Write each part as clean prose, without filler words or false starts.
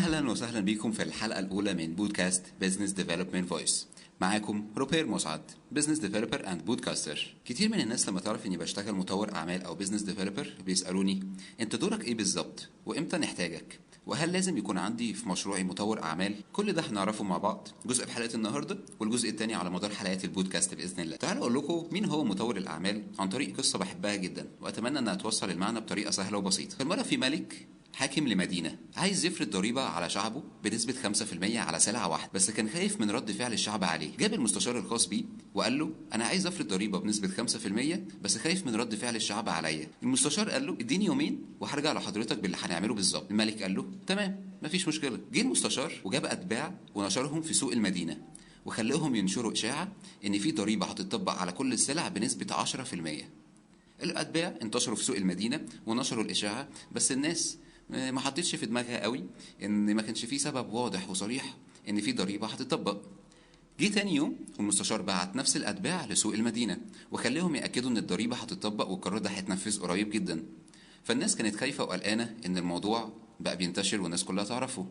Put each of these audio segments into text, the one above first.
أهلا وسهلا بكم في الحلقة الأولى من بودكاست بيزنس ديفلوبمنت فويس. معاكم روبير مسعد، بزنس ديفلوبر اند بودكاستر. كتير من الناس لما تعرف اني بشتغل مطور اعمال او بزنس ديفلوبر بيسالوني انت دورك ايه بالظبط وامتى نحتاجك، وهل لازم يكون عندي في مشروعي مطور اعمال؟ كل ده هنعرفه مع بعض، جزء في حلقه النهارده والجزء الثاني على مدار حلقات البودكاست باذن الله. تعالوا اقول لكم مين هو مطور الاعمال عن طريق قصه بحبها جدا واتمنى انها توصل المعنى بطريقه سهله وبسيطه. في المره في ملك حاكم لمدينة عايز يفرض ضريبة على شعبه بنسبة 5% على سلعة واحدة، بس كان خايف من رد فعل الشعب عليه. جاب المستشار الخاص بيه وقال له أنا عايز أفرض ضريبة بنسبة 5% بس خايف من رد فعل الشعب عليا. المستشار قال له اديني يومين وهرجع لحضرتك باللي هنعمله بالظبط. الملك قال له تمام مفيش مشكلة. جه المستشار وجاب أتباع ونشرهم في سوق المدينة وخلاهم ينشروا إشاعة إن في ضريبة هتطبق على كل السلع بنسبة 10%. الأتباع انتشروا في سوق المدينة ونشروا الإشاعة، بس الناس ما حطيتش في دماغها قوي ان ما كانش فيه سبب واضح وصريح ان في ضريبه هتطبق. جه تاني يوم والمستشار بعت نفس الاتباع لسوق المدينه وخلاهم ياكدوا ان الضريبه هتطبق والقرار ده هيتنفذ قريب جدا. فالناس كانت خايفه وقلقانه ان الموضوع بقى بينتشر والناس كلها تعرفه.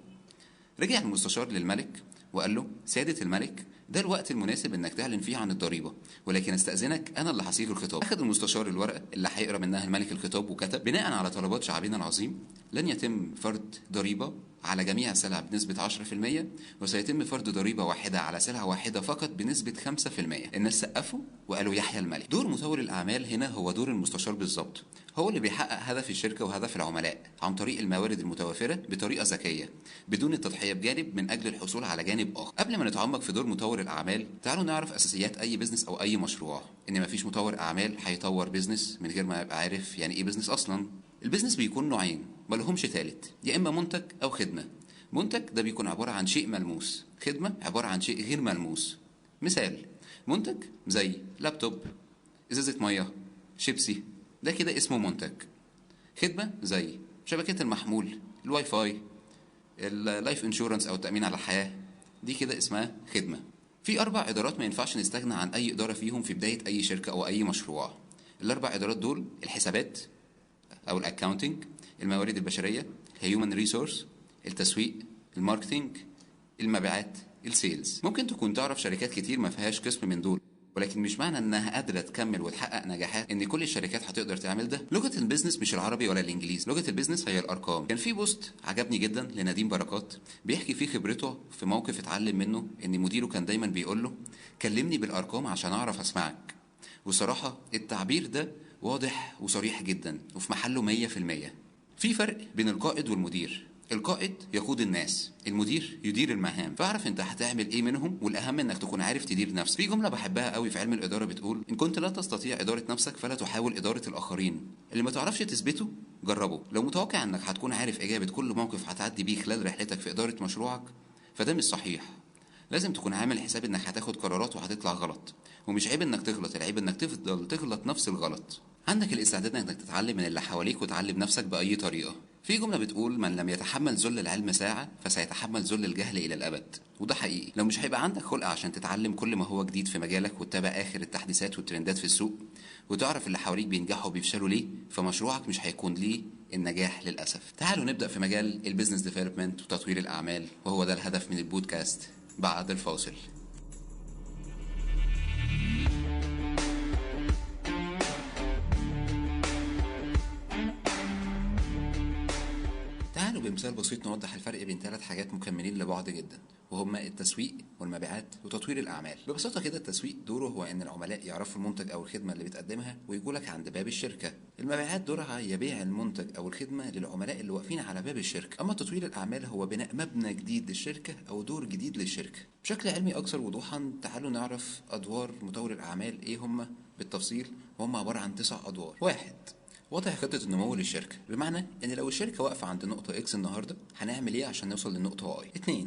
رجع المستشار للملك وقال له سيادة الملك، ده الوقت المناسب انك تعلن فيه عن الضريبة، ولكن استأذنك انا اللي هصيغ الخطاب. اخذ المستشار الورقة اللي هيقرا منها الملك الخطاب وكتب بناء على طلبات شعبنا العظيم لن يتم فرض ضريبة على جميع السلع بنسبة 10%، وسيتم فرض ضريبة واحدة على سلعة واحدة فقط بنسبة 5%. الناس سقفوا وقالوا يحيى الملك. دور مطور الأعمال هنا هو دور المستشار بالظبط، هو اللي بيحقق هدف الشركة وهدف العملاء عن طريق الموارد المتوفرة بطريقة ذكية بدون التضحية بجانب من أجل الحصول على جانب آخر. قبل ما نتعمق في دور مطور الأعمال تعالوا نعرف أساسيات أي بزنس أو أي مشروع. إن مفيش مطور أعمال هيطور بزنس من غير ما يبقى عارف يعني إيه بزنس أصلا. البزنس بيكون نوعين ملهمش تالت، يا إما منتج أو خدمة. منتج ده بيكون عبارة عن شيء ملموس، خدمة عبارة عن شيء غير ملموس. مثال منتج زي لابتوب، إزازة مية، شيبسي، ده كده اسمه منتج. خدمة زي شبكات المحمول، الواي فاي، اللايف انشورنس او التأمين على الحياة، دي كده اسمها خدمة. في 4 إدارات ما ينفعش نستغنى عن أي إدارة فيهم في بداية أي شركة أو أي مشروع. ال4 إدارات دول الحسابات أو الأكاونتنج، الموارد البشرية هيومن ريسورس، التسويق، الماركتينج، المبيعات، السيلز. ممكن تكون تعرف شركات كتير ما فيهاش قسم من دول، ولكن مش معنى انها قادره تكمل وتحقق نجاحات ان كل الشركات هتقدر تعمل ده. لغه البيزنس مش العربي ولا الانجليزي، لغه البيزنس هي الارقام. كان في بوست عجبني جدا لنديم بركات بيحكي فيه خبرته في موقف اتعلم منه ان مديره كان دايما بيقول له كلمني بالارقام عشان اعرف اسمعك. وصراحه التعبير ده واضح وصريح جدا وفي محله 100%. في فرق بين القائد والمدير. القائد يقود الناس، المدير يدير المهام. فاعرف انت هتعمل ايه منهم، والاهم انك تكون عارف تدير نفسك. في جمله بحبها قوي في علم الاداره بتقول ان كنت لا تستطيع اداره نفسك فلا تحاول اداره الاخرين. اللي ما تعرفش تثبته جربه. لو متوقع انك هتكون عارف اجابه كل موقف هتعدي بيه خلال رحلتك في اداره مشروعك فده مش صحيح. لازم تكون عامل حساب انك هتاخد قرارات وهتطلع غلط، ومش عيب انك تغلط، العيب انك تفضل تغلط نفس الغلط. عندك الاستعداد انك تتعلم من اللي حواليك وتعلم نفسك باي طريقه. في جمله بتقول من لم يتحمل ذل العلم ساعه فسيتحمل ذل الجهل الى الابد، وده حقيقي. لو مش هيبقى عندك خلق عشان تتعلم كل ما هو جديد في مجالك وتتابع اخر التحديثات والترندات في السوق وتعرف اللي حواليك بينجحوا وبيفشلوا ليه، فمشروعك مش هيكون ليه النجاح للاسف. تعالوا نبدا في مجال البيزنس ديفلوبمنت وتطوير الاعمال، وهو ده الهدف من البودكاست بعد الفاصل. تعالوا بمثال بسيط نوضح الفرق بين 3 حاجات مكملين لبعض جدا، وهما التسويق والمبيعات وتطوير الاعمال. ببساطه كده التسويق دوره هو ان العملاء يعرفوا المنتج او الخدمه اللي بتقدمها ويجوا لك عند باب الشركه. المبيعات دورها يبيع المنتج او الخدمه للعملاء اللي واقفين على باب الشركه. اما تطوير الاعمال هو بناء مبنى جديد للشركه او دور جديد للشركه. بشكل علمي اكثر وضوحا تعالوا نعرف ادوار مطور الاعمال ايه هما بالتفصيل، وهم عباره عن 9 ادوار. 1. وضع خطة النمو للشركة، بمعنى ان لو الشركة واقفة عند نقطة اكس النهاردة هنعمل ايه عشان نوصل للنقطة واي. 2.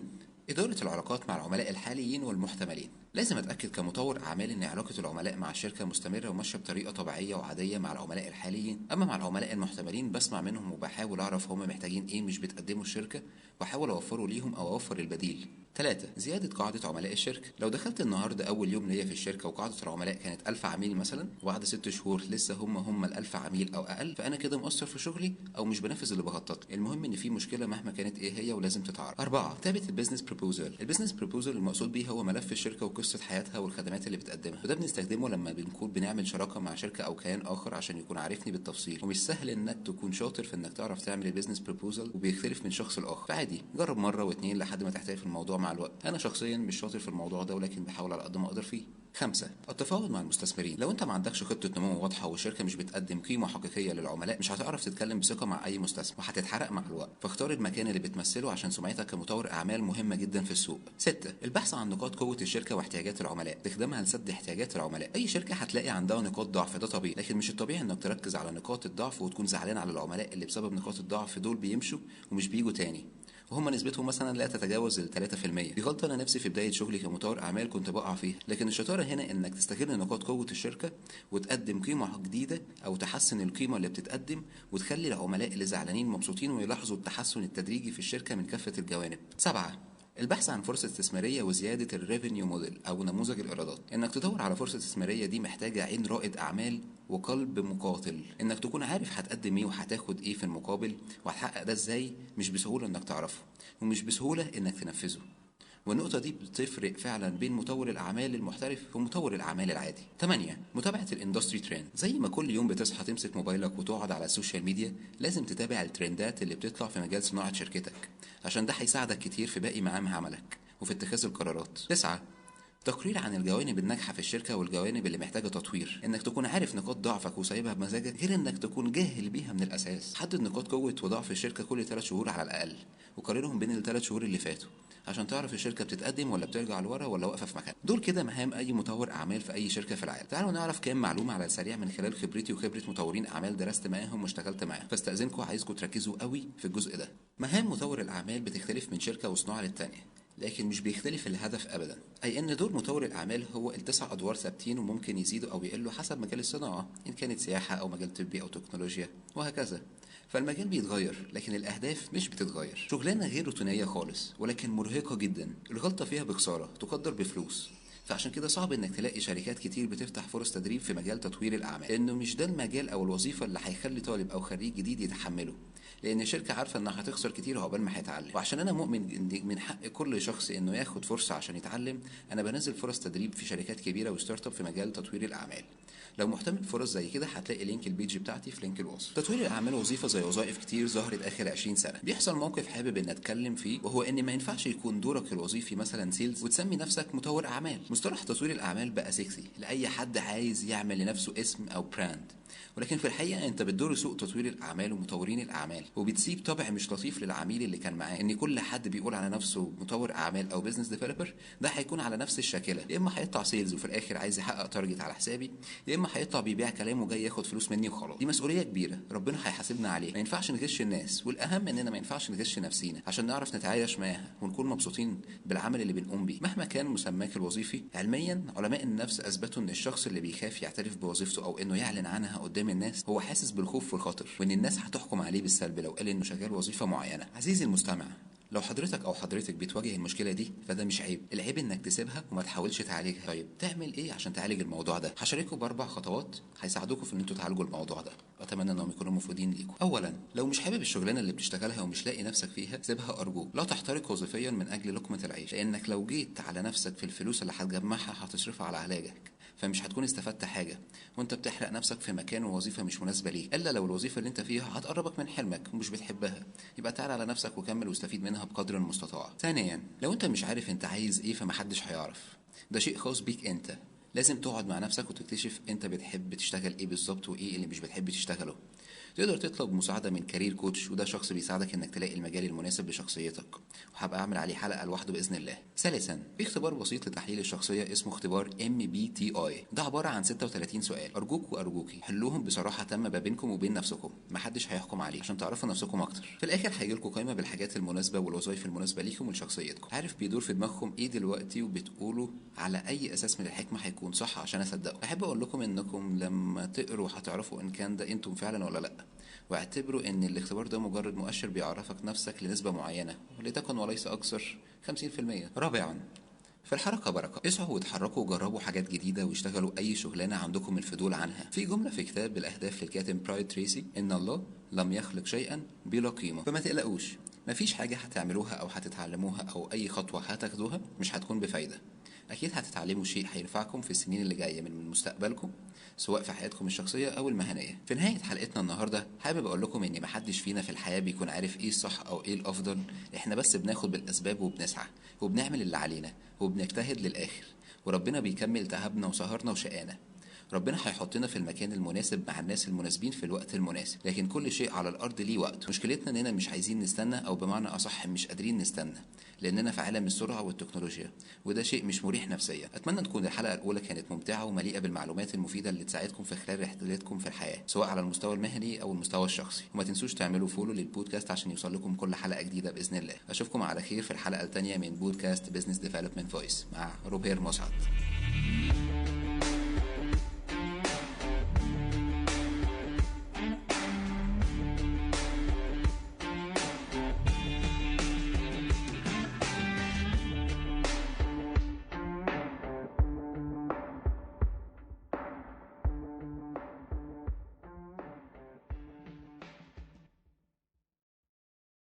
إدارة العلاقات مع العملاء الحاليين والمحتملين، لازم اتاكد كمطور اعمال ان علاقه العملاء مع الشركه مستمره وماشيه بطريقه طبيعيه وعاديه مع العملاء الحاليين. اما مع العملاء المحتملين بسمع منهم وبحاول اعرف هم محتاجين ايه مش بتقدمه الشركه، واحاول اوفره ليهم او اوفر البديل. 3. زيادة قاعدة عملاء الشركة. لو دخلت النهاردة أول يوم ليا في الشركة وقاعدة العملاء كانت 1000 عميل مثلا، وبعد 6 شهور لسه هم ال1000 عميل أو أقل، فأنا كده مقصر في شغلي أو مش بنفذ اللي بخطط. المهم إن في مشكلة مهما كانت إيه هي ولازم تتعرف. 4. كتابة البيزنس بروبوزل. البيزنس بروبوزل المقصود بيه هو ملف الشركة وقصة حياتها والخدمات اللي بتقدمها، وده بنستخدمه لما بنكون بنعمل شراكة مع شركة أو كيان آخر عشان يكون عارفني بالتفصيل. ومش سهل إنك تكون شاطر في إنك تعرف تعمل البيزنس بروبوزل، وبيختلف من شخص لآخر، فعادي جرب مرة واتنين لحد ما تحترف الموضوع مع الوقت. أنا شخصيا مش شاطر في الموضوع ده ولكن بحاول على قد ما اقدر فيه. 5. التفاوض مع المستثمرين. لو انت ما عندكش خطه نمو واضحه والشركه مش بتقدم قيمه حقيقيه للعملاء، مش هتعرف تتكلم بثقه مع اي مستثمر وهتتحرق مع الوقت. فاختار المكان اللي بتمثله عشان سمعتك كمطور اعمال مهمه جدا في السوق. 6. البحث عن نقاط قوه الشركه واحتياجات العملاء، تخدمها لسد احتياجات العملاء. اي شركه هتلاقي عندها نقاط ضعف، ده طبيعي، لكن مش الطبيعي انك تركز على نقاط الضعف وتكون زعلان على العملاء اللي بسبب نقاط الضعف دول بيمشوا ومش بيجوا تاني، وهم نسبتهم مثلا لا تتجاوز ال 3%. دي غلطه انا نفسي في بدايه شغلي كمطور اعمال كنت بقع فيها، لكن الشطاره هنا انك تستغل نقاط قوه الشركه وتقدم قيمه جديده او تحسن القيمه اللي بتتقدم، وتخلي العملاء اللي زعلانين مبسوطين ويلاحظوا التحسن التدريجي في الشركه من كافه الجوانب. 7. البحث عن فرصة استثمارية وزيادة الريفينيو موديل أو نموذج الإيرادات. إنك تدور على فرصة استثمارية دي محتاجة عين رائد أعمال وقلب مقاتل، إنك تكون عارف هتقدم إيه وهتاخد إيه في المقابل، وهتحقق ده إزاي. مش بسهولة إنك تعرفه، ومش بسهولة إنك تنفذه، والنقطة دي بتفرق فعلا بين مطور الأعمال المحترف ومطور الأعمال العادي. 8. متابعة الاندستري ترند. زي ما كل يوم بتصحى تمسك موبايلك وتقعد على السوشيال ميديا، لازم تتابع الترندات اللي بتطلع في مجال صناعة شركتك، عشان ده هيساعدك كتير في باقي مهام عملك وفي اتخاذ القرارات. 9. تقرير عن الجوانب الناجحة في الشركة والجوانب اللي محتاجة تطوير. انك تكون عارف نقاط ضعفك وسايبها بمزاجك، غير انك تكون جاهل بيها من الاساس. حدد نقاط قوة وضعف الشركة كل 3 شهور على الاقل، وقارنهم بين ال3 شهور اللي فاتوا عشان تعرف الشركة بتتقدم ولا بترجع لورا ولا واقفة في مكان. دول كده مهام اي مطور اعمال في اي شركة في العالم. تعالوا نعرف كام معلومة على السريع من خلال خبرتي وخبرة مطورين اعمال درست معاهم واشتغلت معاهم، فاستأذنكم عايزكم تركزوا قوي في الجزء ده. مهام مطور الاعمال بتختلف من شركة وصناعة للتانية، لكن مش بيختلف الهدف ابدا. اي ان دور مطور الاعمال هو ال9 ادوار ثابتين وممكن يزيدوا او يقلوا حسب مجال الصناعه، ان كانت سياحه او مجال طبي او تكنولوجيا وهكذا. فالمجال بيتغير لكن الاهداف مش بتتغير. شغلانه غير روتينيه خالص ولكن مرهقه جدا، الغلطه فيها بخساره تقدر بفلوس. فعشان كده صعب انك تلاقي شركات كتير بتفتح فرص تدريب في مجال تطوير الاعمال، لانه مش ده المجال او الوظيفه اللي هيخلي طالب او خريج جديد يتحمله، لان الشركه عارفه انها هتخسر كتير عقبال ما هيتعلم. وعشان انا مؤمن ان من حق كل شخص انه ياخد فرصه عشان يتعلم، انا بنزل فرص تدريب في شركات كبيره وستارت اب في مجال تطوير الاعمال. لو مهتم بفرص زي كده هتلاقي لينك البيج بتاعتي في لينك الوصف. تطوير الاعمال وظيفه زي وظائف كتير ظهرت اخر 20 سنه. بيحصل موقف حابب ان اتكلم فيه، وهو ان ما ينفعش يكون دورك الوظيفي مثلا سيلز وتسمي نفسك مطور اعمال. مصطلح تطوير الاعمال بقى سكسي لاي حد عايز يعمل لنفسه اسم او براند، ولكن في الحقيقه انت بتضر سوق تطوير الاعمال ومطورين الاعمال، وبتسيب طابع مش لطيف للعميل اللي كان معاه. ان كل حد بيقول على نفسه مطور اعمال او بزنس ديفلوبر ده هيكون على نفس الشاكله، يا اما هيطلع سيلز وفي الاخر عايز يحقق تارجت على حسابي، يا اما هيطلع بيبيع كلام وجاي ياخد فلوس مني وخلاص. دي مسؤوليه كبيره ربنا هيحاسبنا عليها. ما ينفعش نغش الناس، والاهم اننا ما ينفعش نغش نفسينا عشان نعرف نتعايش معاها ونكون مبسوطين بالعمل اللي بنقوم بيه مهما كان مسماك الوظيفي. علميا علماء النفس اثبتوا ان الشخص اللي بيخاف يعترف بوظيفته او انه يعلن عنها قدام الناس هو حاسس بالخوف والخطر، وان الناس هتحكم عليه بالسلب لو قال انه شغال وظيفه معينه. عزيزي المستمع، لو حضرتك او حضرتك بتواجه المشكله دي فده مش عيب، العيب انك تسيبها وما تحاولش تعالجها. طيب تعمل ايه عشان تعالج الموضوع ده؟ هشارككم ب4 خطوات هيساعدوكم في ان انتوا تعالجوا الموضوع ده، اتمنى انهم يكونوا مفيدين ليكم. اولا، لو مش حابب الشغلانه اللي بتشتغلها ومش لاقي نفسك فيها سيبها ارجوك. لا تحترق وظيفيا من اجل لقمه العيش، لانك لو جيت على نفسك في الفلوس اللي هتجمعها هتصرفها على علاجك، فمش هتكون استفدت حاجه وانت بتحرق نفسك في مكان ووظيفه مش مناسبه ليك، الا لو الوظيفه اللي انت فيها هتقربك من حلمك ومش بتحبها، يبقى تعال على نفسك وكمل واستفيد منها بقدر المستطاع. ثانيا، لو انت مش عارف انت عايز ايه فمحدش هيعرف، ده شيء خاص بيك انت. لازم تقعد مع نفسك وتكتشف انت بتحب تشتغل ايه بالظبط وايه اللي مش بتحب تشتغله. تقدر تطلب مساعدة من كارير كوتش، وده شخص بيساعدك انك تلاقي المجال المناسب لشخصيتك، وهبقى اعمل عليه حلقة لوحده بإذن الله. ثالثا، في اختبار بسيط لتحليل الشخصية اسمه اختبار MBTI. ده عبارة عن 36 سؤال، أرجوك وأرجوكي حلوهم بصراحة تامة ما بينكم وبين نفسكم، محدش هيحكم عليه، عشان تعرفوا نفسكم أكتر. في الآخر هيجيلكوا قائمة بالحاجات المناسبة والوظائف المناسبة ليكم ولشخصيتكم. عارف بيدور في دماغكم إيه دلوقتي وبتقولوا على أي أساس من الحكمة هيكون صح عشان أصدقه؟ أحب أقول لكم إنكم لما تقروا هتعرفوا إن كان ده أنتم فعلا ولا لأ، واعتبروا إن الاختبار ده مجرد مؤشر بيعرفك نفسك لنسبة معينة، ولتكن وليس أكثر 50%. رابعا، في الحركة بركة. اسعوا واتحركوا وجربوا حاجات جديدة واشتغلوا أي شغلانة عندكم الفضول عنها. في جملة في كتاب الأهداف للكاتب براين تريسي: إن الله لم يخلق شيئا بلا قيمة. فما تقلقوش، مفيش حاجة هتعملوها أو هتتعلموها أو أي خطوة هتاخدوها مش هتكون بفايدة. أكيد هتتعلموا شيء هينفعكم في السنين اللي جاية من مستقبلكم، سواء في حياتكم الشخصية أو المهنية. في نهاية حلقتنا النهاردة حابب أقول لكم إن محدش فينا في الحياة بيكون عارف إيه الصح أو إيه الأفضل، إحنا بس بناخد بالأسباب وبنسعى وبنعمل اللي علينا وبنجتهد للآخر، وربنا بيكمل تعبنا وسهرنا وشقانا. ربنا هيحطنا في المكان المناسب مع الناس المناسبين في الوقت المناسب، لكن كل شيء على الأرض ليه وقت. مشكلتنا إننا مش عايزين نستنى، أو بمعنى أصح مش قادرين نستنى، لأننا في عالم السرعة والتكنولوجيا، وده شيء مش مريح نفسيا. أتمنى تكون الحلقة الأولى كانت ممتعة ومليئة بالمعلومات المفيدة اللي تساعدكم في خلال رحلتكم في الحياة، سواء على المستوى المهني أو المستوى الشخصي. وما تنسوش تعملوا فولو للبودكاست عشان يوصل لكم كل حلقة جديدة بإذن الله. أشوفكم على خير في الحلقة الثانية من بودكاست بيزنس ديفلوبمنت فويس مع روبير مسعد.